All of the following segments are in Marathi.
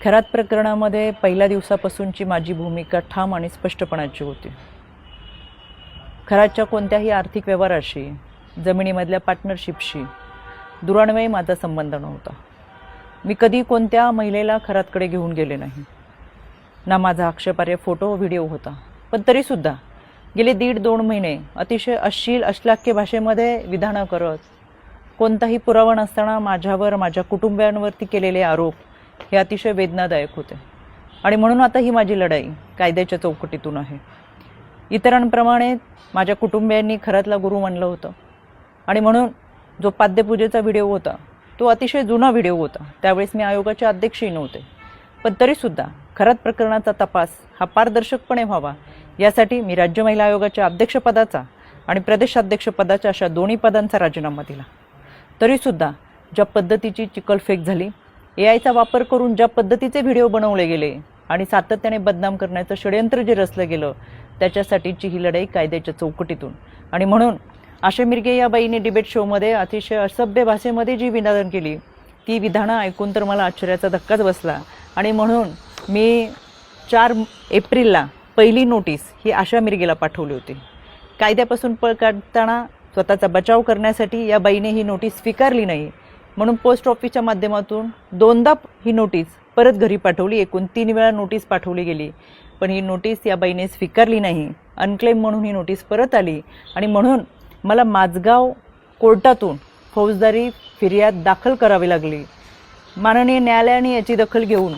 खरात प्रकरणामध्ये पहिल्या दिवसापासूनची माझी भूमिका ठाम आणि स्पष्टपणाची होती। खरातच्या कोणत्याही आर्थिक व्यवहाराशी, जमिनीमधल्या पार्टनरशिपशी दुरान्वयी माझा संबंध नव्हता। मी कधी कोणत्या महिलेला खरातकडे घेऊन गेले नाही, ना माझा आक्षेपार्ह फोटो व्हिडिओ होता। पण तरीसुद्धा गेले 1.5-2 महिने अतिशय अश्लील अश्लाघ्य भाषेमध्ये विधानं करत, कोणताही पुरावा नसताना माझ्यावर माझ्या कुटुंबियांवरती केलेले आरोप हे अतिशय वेदनादायक होते। आणि म्हणून आता ही माझी लढाई कायद्याच्या चौकटीतून आहे। इतरांप्रमाणे माझ्या कुटुंबियांनी खरातला गुरु मानलं होतं आणि म्हणून जो पाद्यपूजेचा व्हिडिओ होता तो अतिशय जुना व्हिडिओ होता। त्यावेळेस मी आयोगाचे अध्यक्षही नव्हते, पण तरीसुद्धा खरात प्रकरणाचा तपास हा पारदर्शकपणे व्हावा यासाठी मी राज्य महिला आयोगाच्या अध्यक्षपदाचा आणि प्रदेशाध्यक्षपदाच्या अशा दोन्ही पदांचा राजीनामा दिला। तरीसुद्धा ज्या पद्धतीची चिखलफेक झाली, एआयचा वापर करून ज्या पद्धतीचे व्हिडिओ बनवले गेले आणि सातत्याने बदनाम करण्याचं षडयंत्र जे रचलं गेलं, त्याच्यासाठीची ही लढाई कायद्याच्या चौकटीतून। आणि म्हणून आशा मिरगे या बाईने डिबेट शोमध्ये अतिशय असभ्य भाषेमध्ये जी विधानं केली, ती विधानं ऐकून तर मला आश्चर्याचा धक्काच बसला। आणि म्हणून मी 4 एप्रिलला पहिली नोटीस ही आशा मिरगेला पाठवली होती। कायद्यापासून पळ काढताना स्वतःचा बचाव करण्यासाठी या बाईने ही नोटीस स्वीकारली नाही, म्हणून पोस्ट ऑफिसच्या माध्यमातून 2दा ही नोटीस परत घरी पाठवली। एकूण 3 वेळा नोटीस पाठवली गेली, पण ही नोटीस या बाईने स्वीकारली नाही। अनक्लेम म्हणून ही नोटीस परत आली आणि म्हणून मला माझगाव कोर्टातून फौजदारी फिर्याद दाखल करावी लागली। माननीय न्यायालयाने याची दखल घेऊन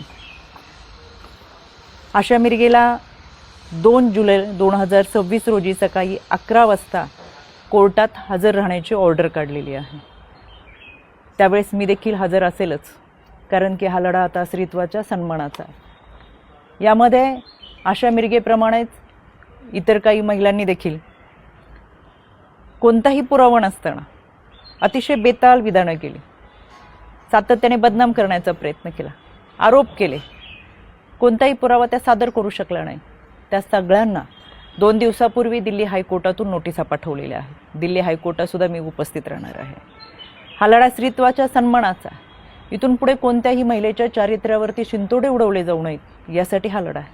आशा मिरगेला 2 जुलै 2026 रोजी सकाळी 11 वाजता कोर्टात हजर राहण्याची ऑर्डर काढलेली आहे। त्यावेळेस मी देखील हजर असेलच, कारण की हा लढा आता स्त्रीत्वाच्या सन्मानाचा आहे। यामध्ये आशा मिरगेप्रमाणेच इतर काही महिलांनी देखील कोणताही पुरावा नसताना अतिशय बेताल विधानं केली, सातत्याने बदनाम करण्याचा प्रयत्न केला, आरोप केले। कोणताही पुरावा त्या सादर करू शकला नाही। त्या सगळ्यांना 2 दिवसापूर्वी दिल्ली हायकोर्टातून नोटिसा पाठवलेल्या आहेत। दिल्ली हायकोर्टातसुद्धा मी उपस्थित राहणार आहे। हा लढा स्त्रीत्वाच्या सन्मानाचा, इथून पुढे कोणत्याही महिलेच्या चारित्र्यावरती शिंतोडे उडवले जाऊ नयेत यासाठी हा लढा आहे।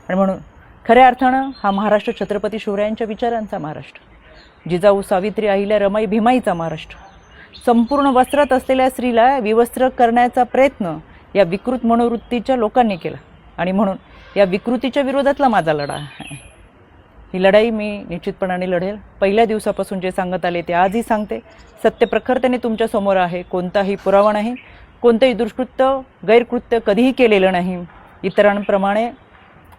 आणि म्हणून खऱ्या अर्थानं हा महाराष्ट्र छत्रपती शिवरायांच्या विचारांचा महाराष्ट्र, जिजाऊ सावित्री अहिल्या रमाई भीमाईचा महाराष्ट्र। संपूर्ण वस्त्रात असलेल्या स्त्रीला विवस्त्र करण्याचा प्रयत्न या विकृत मनोवृत्तीच्या लोकांनी केला आणि म्हणून या विकृतीच्या विरोधातला माझा लढा आहे। ही लढाई मी निश्चितपणाने लढेल। पहिल्या दिवसापासून जे सांगत आले ते आजही सांगते। सत्य प्रखरतेने तुमच्या समोर आहे। कोणताही पुरावा नाही, कोणतेही दुष्कृत्य गैरकृत्य कधीही केलेलं नाही। इतरांप्रमाणे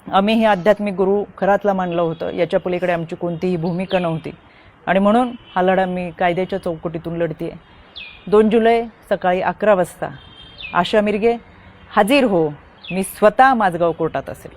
आम्ही हे आध्यात्मिक गुरु खरातला मानलं होतं, याच्या पलीकडे आमची कोणतीही भूमिका नव्हती। आणि म्हणून हा लढा मी कायद्याच्या चौकटीतून लढते। 2 जुलै सकाळी 11 वाजता आशा मिरगे हाजीर हो, मी स्वतः माझगाव कोर्टात असेल।